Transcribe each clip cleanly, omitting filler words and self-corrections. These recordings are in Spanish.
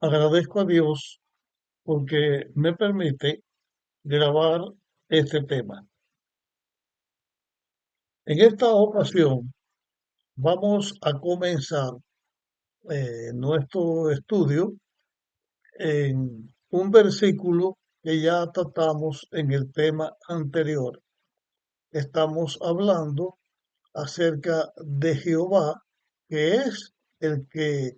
Agradezco a Dios porque me permite grabar este tema. En esta ocasión vamos a comenzar nuestro estudio en un versículo que ya tratamos en el tema anterior. Estamos hablando acerca de Jehová, que es el que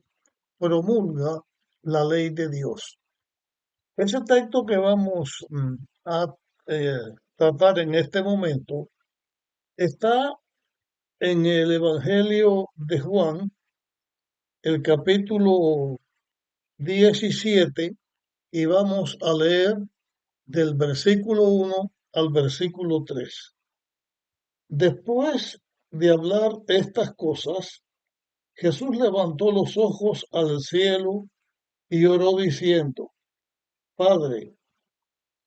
promulga la ley de Dios. Ese texto que vamos a eh, tratar en este momento está en el Evangelio de Juan, el capítulo 17, y vamos a leer del versículo 1 al versículo 3. Después de hablar estas cosas, Jesús levantó los ojos al cielo y oró diciendo: Padre,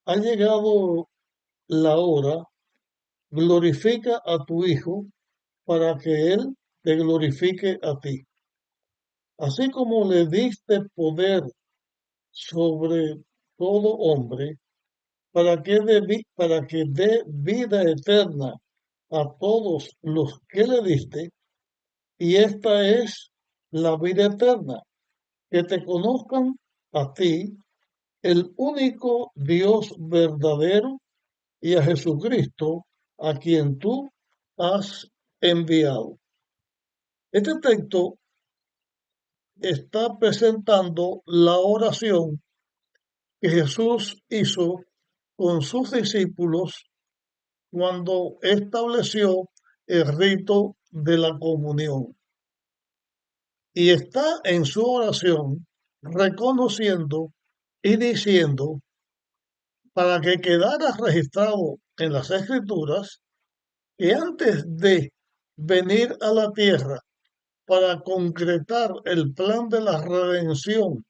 ha llegado la hora, glorifica a tu Hijo para que Él te glorifique a ti. Así como le diste poder sobre todo hombre, para que dé vida eterna a todos los que le diste, y esta es la vida eterna, que te conozcan a ti, el único Dios verdadero, y a Jesucristo, a quien tú has enviado. Este texto está presentando la oración que Jesús hizo con sus discípulos cuando estableció el rito de la comunión. Y está en su oración reconociendo y diciendo, para que quedara registrado en las Escrituras, que antes de venir a la tierra para concretar el plan de la redención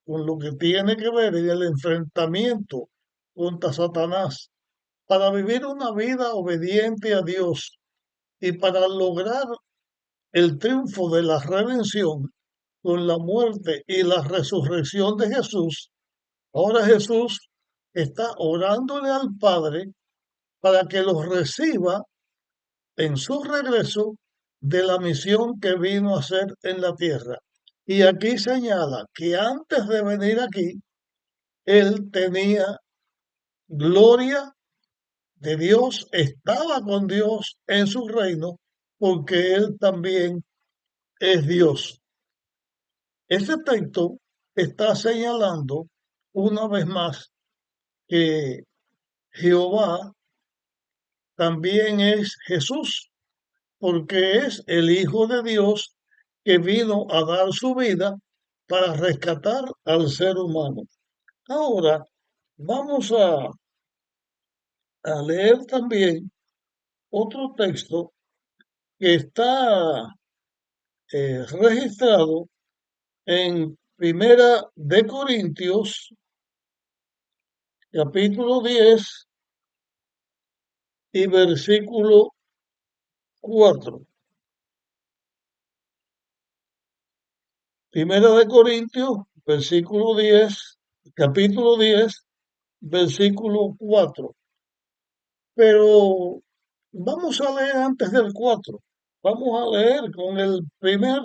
con lo que tiene que ver en el enfrentamiento contra Satanás, para vivir una vida obediente a Dios y para lograr el triunfo de la redención con la muerte y la resurrección de Jesús. Ahora Jesús está orándole al Padre para que los reciba en su regreso de la misión que vino a hacer en la tierra. Y aquí señala que antes de venir aquí, él tenía gloria de Dios, estaba con Dios en su reino, porque él también es Dios. Este texto está señalando una vez más que Jehová también es Jesús, porque es el Hijo de Dios que vino a dar su vida para rescatar al ser humano. Ahora vamos a leer también otro texto que está registrado en Primera de Corintios, capítulo 10 y versículo 4. Primera de Corintios, versículo 10, capítulo 10, versículo 4. Pero vamos a leer antes del 4. Vamos a leer con el primer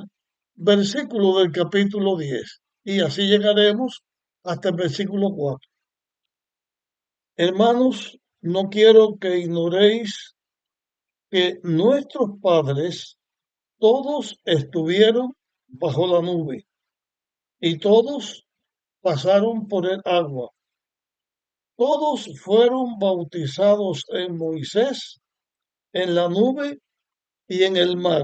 versículo del capítulo 10. Y así llegaremos hasta el versículo 4. Hermanos, no quiero que ignoréis que nuestros padres todos estuvieron bajo la nube y todos pasaron por el agua. Todos fueron bautizados en Moisés, en la nube y en el mar.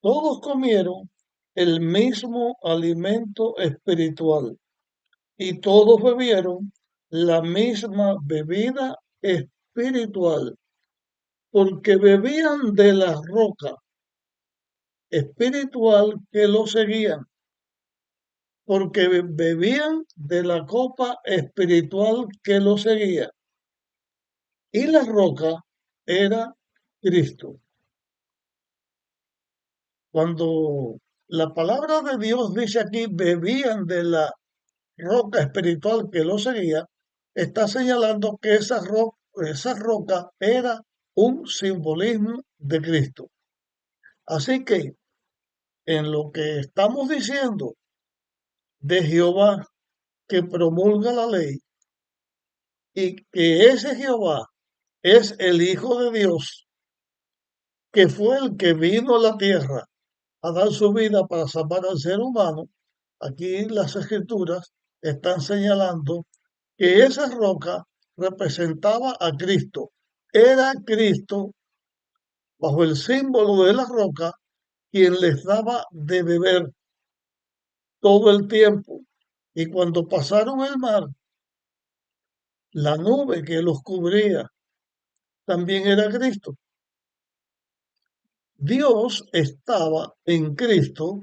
Todos comieron el mismo alimento espiritual y todos bebieron la misma bebida espiritual, porque bebían de la roca espiritual que los seguían, porque bebían de la copa espiritual que los seguía, y la roca era Cristo. Cuando la palabra de Dios dice aquí, bebían de la roca espiritual que lo seguía, está señalando que esa roca era un simbolismo de Cristo. Así que en lo que estamos diciendo de Jehová que promulga la ley y que ese Jehová es el Hijo de Dios, que fue el que vino a la tierra a dar su vida para salvar al ser humano, aquí las escrituras están señalando que esa roca representaba a Cristo. Era Cristo, bajo el símbolo de la roca, quien les daba de beber todo el tiempo. Y cuando pasaron el mar, la nube que los cubría también era Cristo. Dios estaba en Cristo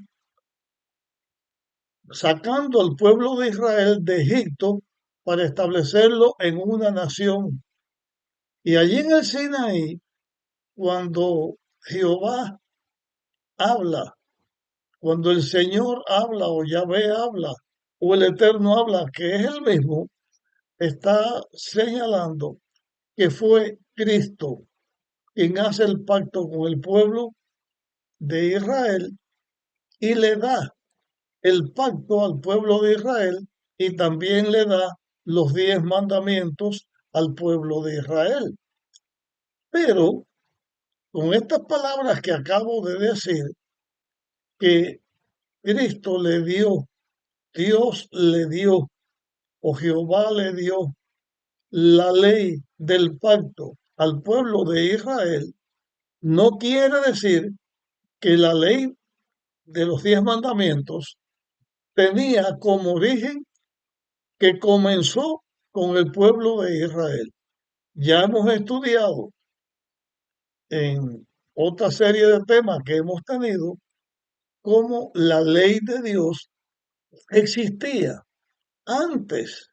sacando al pueblo de Israel de Egipto para establecerlo en una nación. Y allí en el Sinaí, cuando Jehová habla, cuando el Señor habla o Yahvé habla o el Eterno habla, que es el mismo, está señalando que fue Cristo quien hace el pacto con el pueblo de Israel y le da el pacto al pueblo de Israel y también le da los 10 mandamientos al pueblo de Israel. Pero con estas palabras que acabo de decir, que Cristo le dio, Dios le dio, o Jehová le dio la ley del pacto al pueblo de Israel, no quiere decir que la ley de los 10 mandamientos tenía como origen que comenzó con el pueblo de Israel. Ya hemos estudiado en otra serie de temas que hemos tenido cómo la ley de Dios existía antes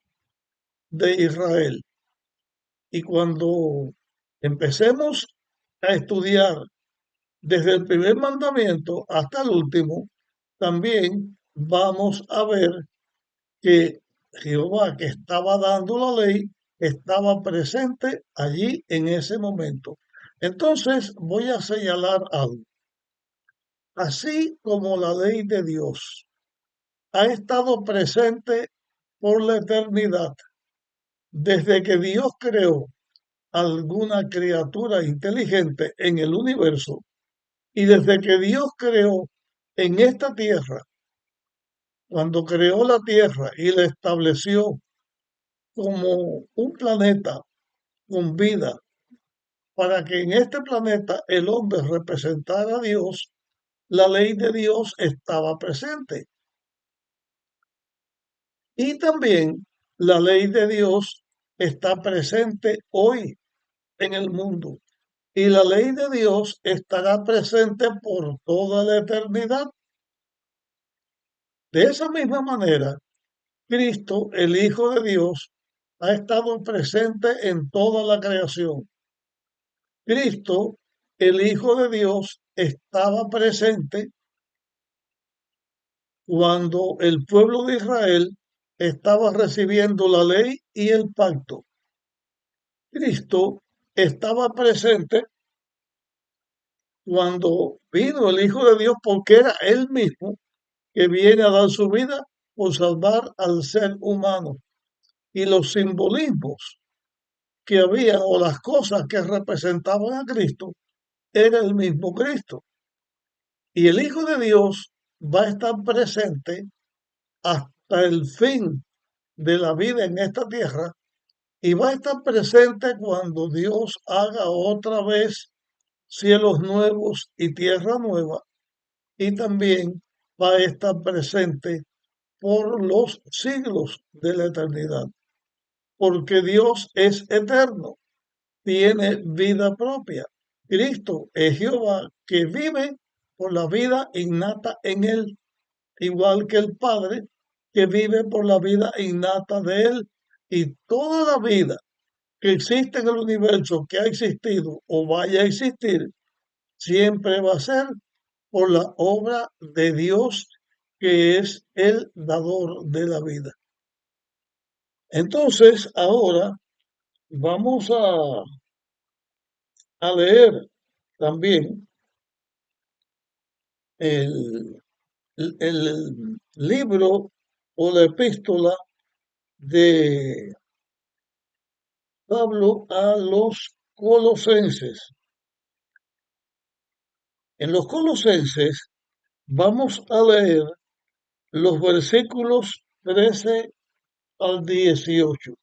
de Israel. Y cuando empecemos a estudiar desde el primer mandamiento hasta el último, también vamos a ver que Jehová que estaba dando la ley estaba presente allí en ese momento. Entonces voy a señalar algo. Así como la ley de Dios ha estado presente por la eternidad, desde que Dios creó alguna criatura inteligente en el universo y desde que Dios creó en esta tierra, cuando creó la tierra y la estableció como un planeta con vida, para que en este planeta el hombre representara a Dios, la ley de Dios estaba presente. Y también la ley de Dios está presente hoy en el mundo. Y la ley de Dios estará presente por toda la eternidad. De esa misma manera, Cristo, el Hijo de Dios, ha estado presente en toda la creación. Cristo, el Hijo de Dios, estaba presente cuando el pueblo de Israel estaba recibiendo la ley y el pacto. Cristo estaba presente cuando vino el Hijo de Dios porque era Él mismo que viene a dar su vida por salvar al ser humano. Y los simbolismos que había o las cosas que representaban a Cristo era el mismo Cristo. Y el Hijo de Dios va a estar presente hasta el fin de la vida en esta tierra y va a estar presente cuando Dios haga otra vez cielos nuevos y tierra nueva y también va a estar presente por los siglos de la eternidad, porque Dios es eterno, tiene vida propia. Cristo es Jehová que vive por la vida innata en él, igual que el Padre que vive por la vida innata de él. Y toda la vida que existe en el universo, que ha existido o vaya a existir, siempre va a ser por la obra de Dios, que es el dador de la vida. Entonces, ahora vamos a leer también el, el libro o la epístola de Pablo a los colosenses. En los colosenses vamos a leer los versículos 13 al 18.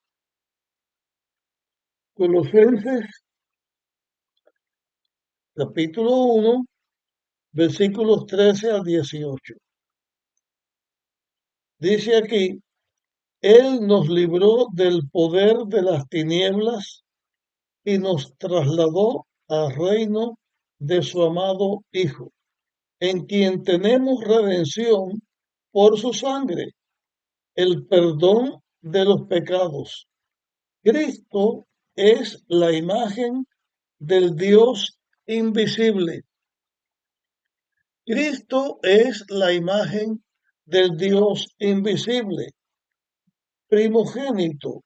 Colosenses capítulo 1, versículos 13 al 18. Dice aquí, Él nos libró del poder de las tinieblas y nos trasladó al reino de su amado Hijo, en quien tenemos redención por su sangre, el perdón de los pecados. Cristo es la imagen del Dios invisible. Cristo es la imagen del Dios invisible, primogénito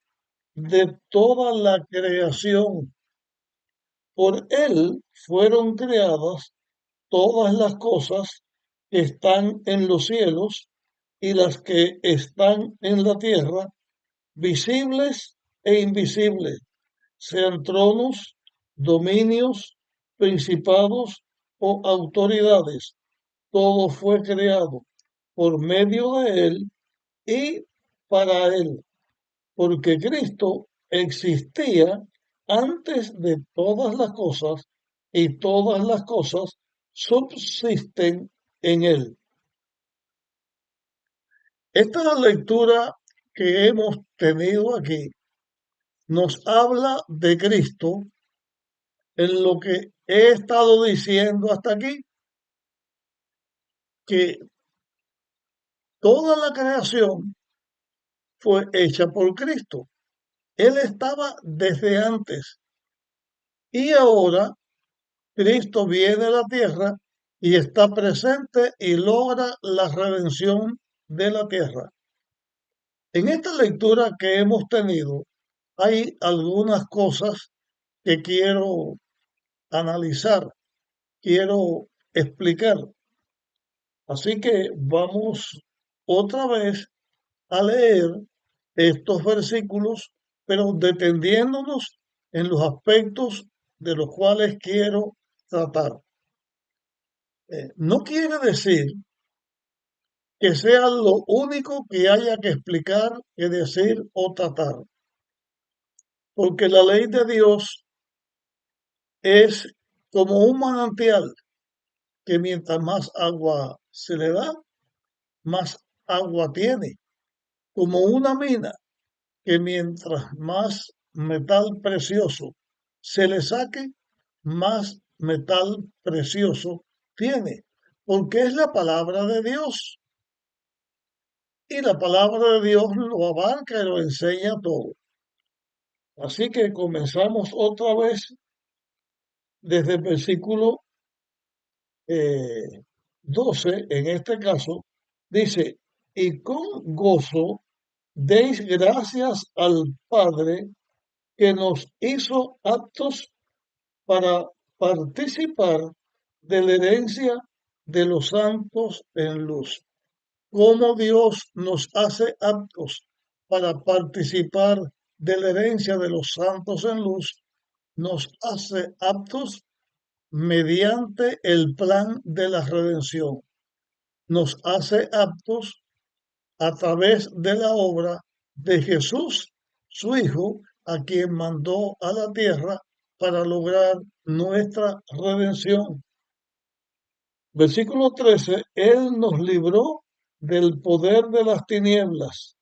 de toda la creación. Por Él fueron creadas todas las cosas que están en los cielos y las que están en la tierra, visibles e invisibles, sean tronos, dominios, principados o autoridades. Todo fue creado por medio de Él y para Él, porque Cristo existía antes de todas las cosas y todas las cosas subsisten en Él. Esta lectura que hemos tenido aquí nos habla de Cristo en lo que he estado diciendo hasta aquí, que toda la creación fue hecha por Cristo. Él estaba desde antes y ahora Cristo viene a la tierra y está presente y logra la redención de la tierra. En esta lectura que hemos tenido hay algunas cosas que quiero analizar, quiero explicar. Así que vamos otra vez a leer estos versículos, pero deteniéndonos en los aspectos de los cuales quiero tratar. No quiere decir que sea lo único que haya que explicar, que decir o tratar, porque la ley de Dios es como un manantial que mientras más agua se le da, más agua tiene, como una mina que mientras más metal precioso se le saque, más metal precioso tiene, porque es la palabra de Dios. Y la palabra de Dios lo abarca y lo enseña todo. Así que comenzamos otra vez desde el versículo 12, en este caso, dice, y con gozo deis gracias al Padre que nos hizo aptos para participar de la herencia de los santos en luz. Cómo Dios nos hace aptos para participar de la herencia de los santos en luz, nos hace aptos mediante el plan de la redención. Nos hace aptos a través de la obra de Jesús, su Hijo, a quien mandó a la tierra para lograr nuestra redención. Versículo 13, Él nos libró del poder de las tinieblas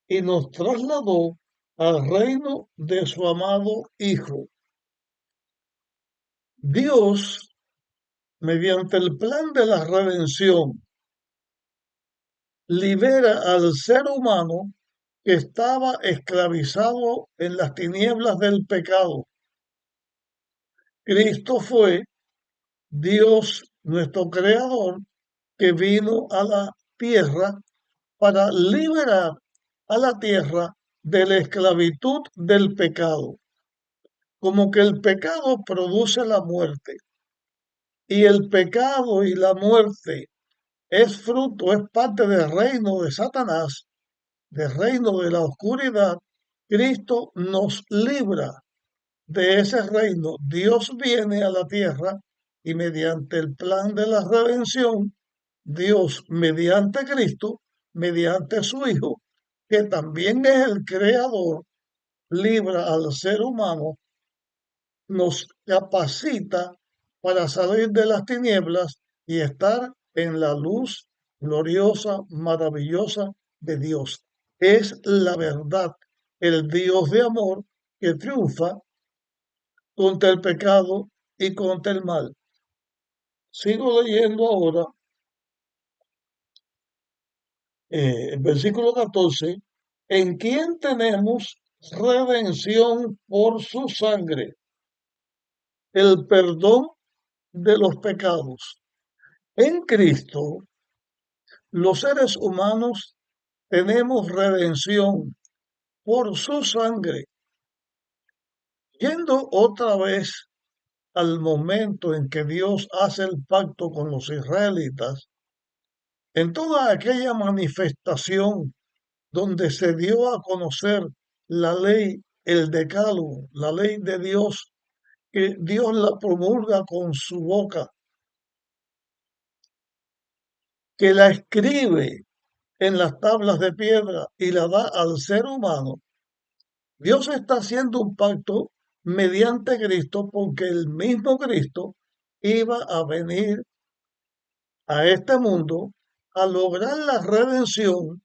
y nos trasladó al reino de su amado Hijo. Dios, mediante el plan de la redención, libera al ser humano que estaba esclavizado en las tinieblas del pecado. Cristo fue Dios nuestro Creador, que vino a la tierra para liberar a la tierra de la esclavitud del pecado. Como que el pecado produce la muerte y el pecado y la muerte es fruto, es parte del reino de Satanás, del reino de la oscuridad. Cristo nos libra de ese reino. Dios viene a la tierra y mediante el plan de la redención, Dios mediante Cristo, mediante su Hijo, que también es el creador, libra al ser humano, nos capacita para salir de las tinieblas y estar en la luz gloriosa, maravillosa de Dios. Es la verdad, el Dios de amor que triunfa contra el pecado y contra el mal. Sigo leyendo ahora el versículo 14, en quien tenemos redención por su sangre, el perdón de los pecados. En Cristo, los seres humanos tenemos redención por su sangre. Yendo otra vez al momento en que Dios hace el pacto con los israelitas, en toda aquella manifestación donde se dio a conocer la ley, el decálogo, la ley de Dios, que Dios la promulga con su boca, que la escribe en las tablas de piedra y la da al ser humano. Dios está haciendo un pacto mediante Cristo porque el mismo Cristo iba a venir a este mundo a lograr la redención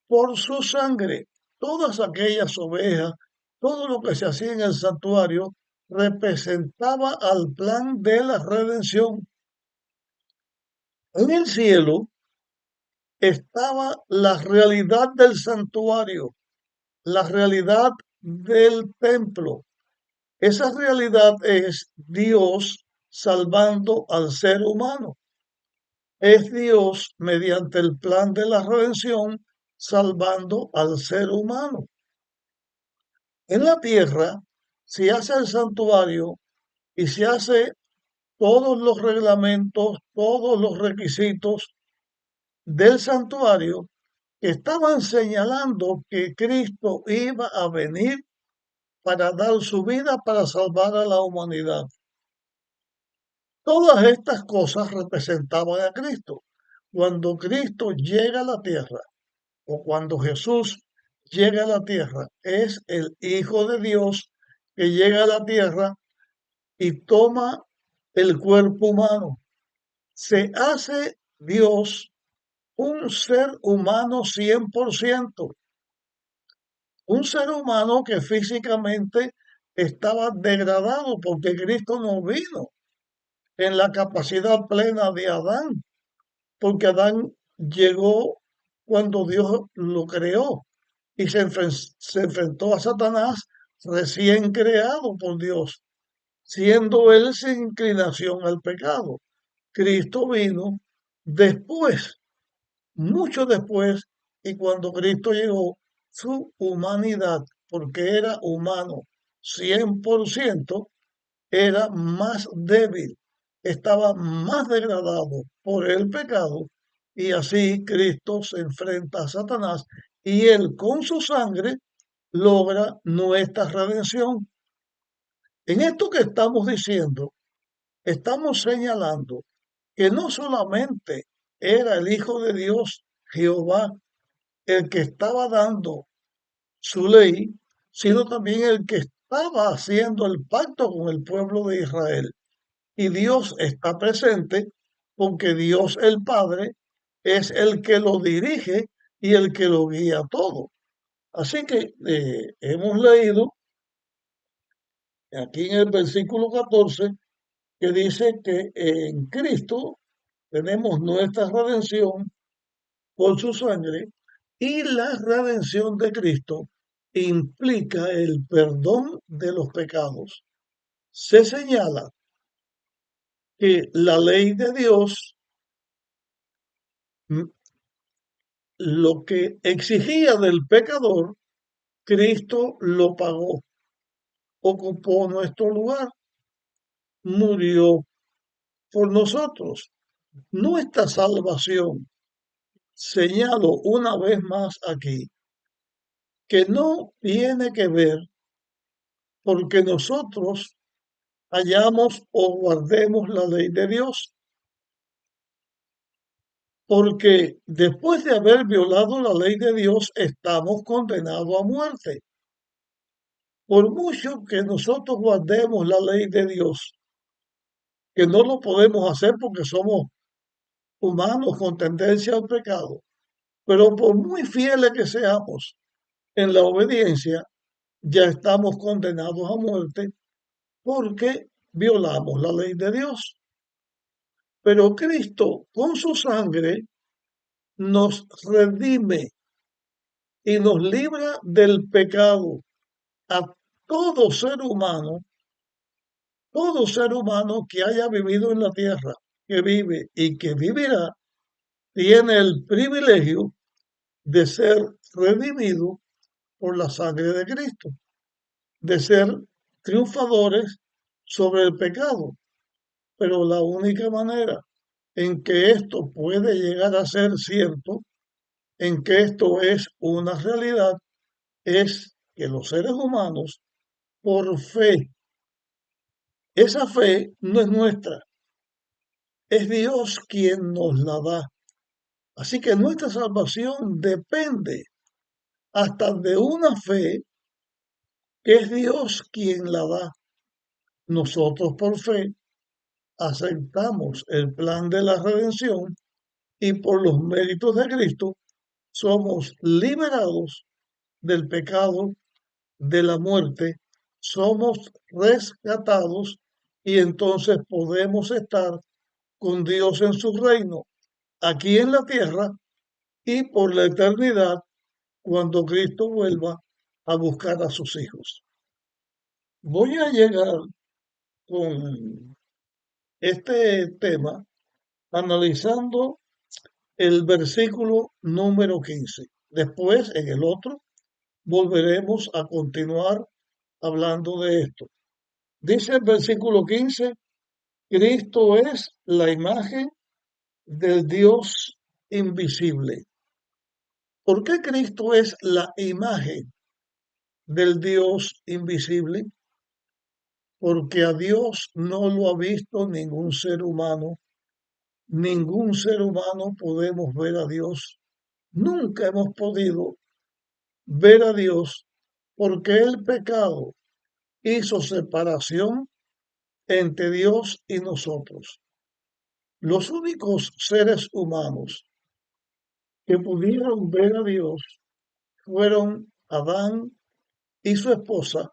por su sangre. Todas aquellas ovejas, todo lo que se hacía en el santuario representaba al plan de la redención. En el cielo estaba la realidad del santuario, la realidad del templo. Esa realidad es Dios salvando al ser humano. Es Dios, mediante el plan de la redención, salvando al ser humano. En la tierra se hace el santuario y se hace todos los reglamentos, todos los requisitos del santuario que estaban señalando que Cristo iba a venir para dar su vida para salvar a la humanidad. Todas estas cosas representaban a Cristo. Cuando Cristo llega a la tierra, o cuando Jesús llega a la tierra, es el Hijo de Dios que llega a la tierra y toma el cuerpo humano. Se hace Dios un ser humano 100%, un ser humano que físicamente estaba degradado porque Cristo no vino en la capacidad plena de Adán, porque Adán llegó cuando Dios lo creó y se enfrentó a Satanás recién creado por Dios, siendo él sin inclinación al pecado. Cristo vino después, mucho después, y cuando Cristo llegó, su humanidad, porque era humano 100%, era más débil, estaba más degradado por el pecado, y así Cristo se enfrenta a Satanás y él con su sangre logra nuestra redención. En esto que estamos diciendo, estamos señalando que no solamente era el Hijo de Dios, Jehová, el que estaba dando su ley, sino también el que estaba haciendo el pacto con el pueblo de Israel. Y Dios está presente porque Dios el Padre es el que lo dirige y el que lo guía todo. Así que hemos leído aquí en el versículo 14 que dice que en Cristo tenemos nuestra redención por su sangre y la redención de Cristo implica el perdón de los pecados. Se señala que la ley de Dios, mm, lo que exigía del pecador, Cristo lo pagó, ocupó nuestro lugar, murió por nosotros. Nuestra salvación, señalo una vez más aquí, que no tiene que ver porque nosotros hallamos o guardemos la ley de Dios, porque después de haber violado la ley de Dios estamos condenados a muerte. Por mucho que nosotros guardemos la ley de Dios, que no lo podemos hacer porque somos humanos con tendencia al pecado, pero por muy fieles que seamos en la obediencia, ya estamos condenados a muerte porque violamos la ley de Dios. Pero Cristo, con su sangre, nos redime y nos libra del pecado. A todo ser humano que haya vivido en la tierra, que vive y que vivirá, tiene el privilegio de ser redimido por la sangre de Cristo, de ser triunfadores sobre el pecado. Pero la única manera en que esto puede llegar a ser cierto, en que esto es una realidad, es que los seres humanos, por fe, esa fe no es nuestra, es Dios quien nos la da. Así que nuestra salvación depende hasta de una fe que es Dios quien la da. Nosotros por fe aceptamos el plan de la redención y por los méritos de Cristo somos liberados del pecado, de la muerte, somos rescatados y entonces podemos estar con Dios en su reino, aquí en la tierra y por la eternidad cuando Cristo vuelva a buscar a sus hijos. Voy a llegar con este tema analizando el versículo número 15. Después, en el otro, volveremos a continuar hablando de esto. Dice el versículo 15, Cristo es la imagen del Dios invisible. ¿Por qué Cristo es la imagen del Dios invisible? Porque a Dios no lo ha visto ningún ser humano. Ningún ser humano podemos ver a Dios. Nunca hemos podido ver a Dios porque el pecado hizo separación entre Dios y nosotros. Los únicos seres humanos que pudieron ver a Dios fueron Adán y su esposa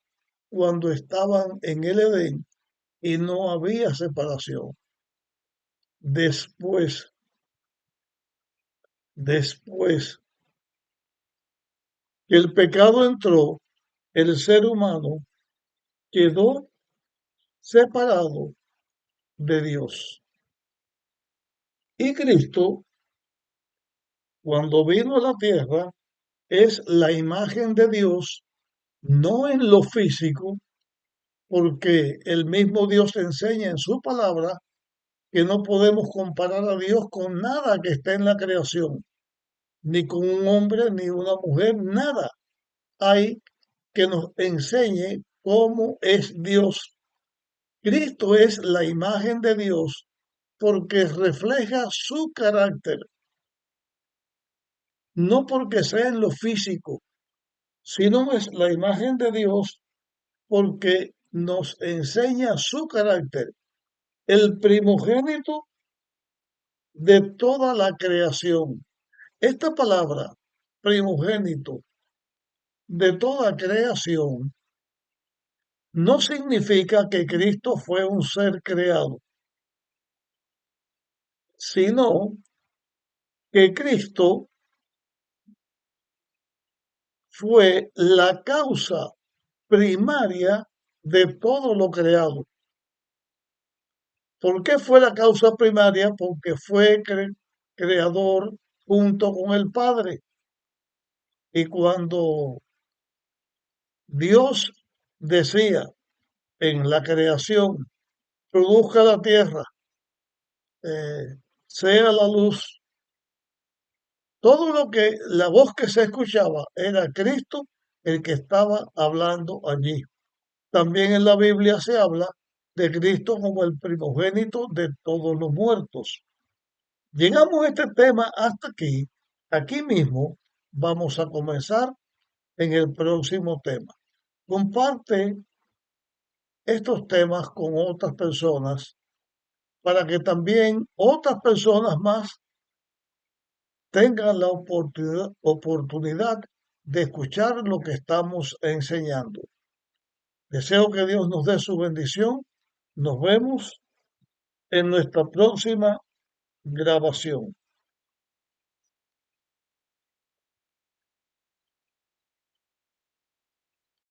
cuando estaban en el Edén y no había separación. Después, después que el pecado entró, el ser humano quedó separado de Dios. Y Cristo, cuando vino a la tierra, es la imagen de Dios, no en lo físico, porque el mismo Dios enseña en su palabra que no podemos comparar a Dios con nada que esté en la creación, ni con un hombre, ni una mujer, nada hay que nos enseñe cómo es Dios. Cristo es la imagen de Dios porque refleja su carácter, no porque sea en lo físico, sino es la imagen de Dios porque nos enseña su carácter, el primogénito de toda la creación. Esta palabra, primogénito de toda creación, no significa que Cristo fue un ser creado, sino que Cristo fue la causa primaria de todo lo creado. ¿Por qué fue la causa primaria? Porque fue creador junto con el Padre. Y cuando Dios decía en la creación, produzca la tierra, sea la luz, todo lo que, la voz que se escuchaba era Cristo el que estaba hablando allí. También en la Biblia se habla de Cristo como el primogénito de todos los muertos. Llegamos a este tema hasta aquí. Aquí mismo vamos a comenzar en el próximo tema. Comparte estos temas con otras personas para que también otras personas más tengan la oportunidad de escuchar lo que estamos enseñando. Deseo que Dios nos dé su bendición. Nos vemos en nuestra próxima grabación.